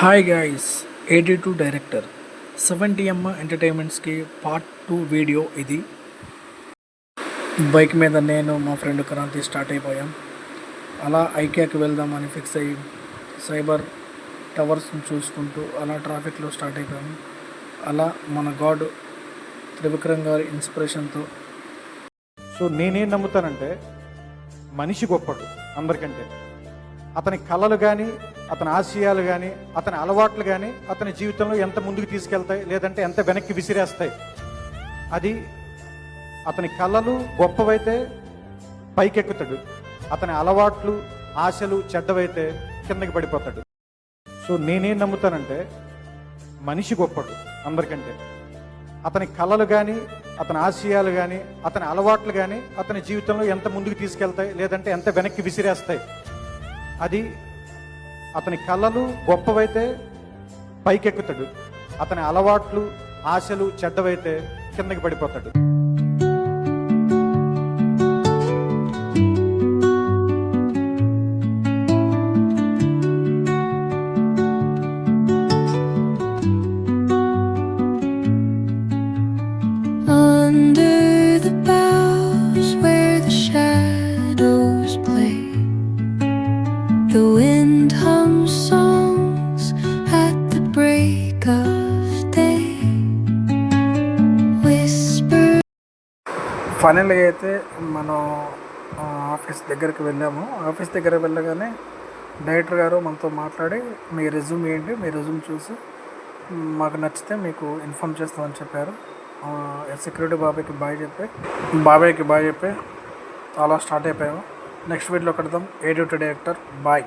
Hi guys, 82 director 70M ఎంటర్టైన్మెంట్స్కి part 2 video ఇది. Bike మీద నేను మా ఫ్రెండ్ క్రాంతి స్టార్ట్ అయిపోయాం. అలా ఐకియాకి వెళ్దామని ఫిక్స్ అయ్యి సైబర్ టవర్స్ని చూసుకుంటూ అలా ట్రాఫిక్లో స్టార్ట్ అయిపోయాము. అలా మన గాడ్ త్రివిక్రమ్ గారి ఇన్స్పిరేషన్తో నేనేం నమ్ముతానంటే మనిషి గొప్పడు అందరికంటే. అతని కళలు కానీ, అతని ఆశయాలు కానీ, అతని అలవాట్లు కానీ అతని జీవితంలో ఎంత ముందుకు తీసుకెళ్తాయి, లేదంటే ఎంత వెనక్కి విసిరేస్తాయి. అది అతని కళలు గొప్పవైతే పైకెక్కుతాడు, అతని అలవాట్లు ఆశలు చెడ్డవైతే కిందకి పడిపోతాడు. నేనేం నమ్ముతానంటే మనిషి గొప్పడు అందరికంటే. అతని కళలు కానీ, అతని ఆశయాలు కానీ, అతని అలవాట్లు కానీ అతని జీవితంలో ఎంత ముందుకు తీసుకెళ్తాయి, లేదంటే ఎంత వెనక్కి విసిరేస్తాయి. అది అతని కళలు గొప్పవైతే పైకెక్కుతాడు, అతని అలవాట్లు ఆశలు చెడ్డవైతే కిందకి పడిపోతాడు. The wind hums songs at the break of day. Whisper. ఫైనల్గా అయితే మనం ఆఫీస్ దగ్గరికి వెళ్ళాము. ఆఫీస్ దగ్గర వెళ్ళగానే డైరెక్టర్ గారు మనతో మాట్లాడి మీ రెజ్యూమ్ ఏంటి, మీ రెజ్యూమ్ చూసి మాకు నచ్చితే మీకు ఇన్ఫామ్ చేస్తామని చెప్పారు. సెక్యూరిటీ బాబాయ్కి బాయ్ చెప్పి అలా స్టార్ట్ అయిపోయాము. నెక్స్ట్ వీడియోలో కడదాం. 82 డైరెక్టర్ బాయ్.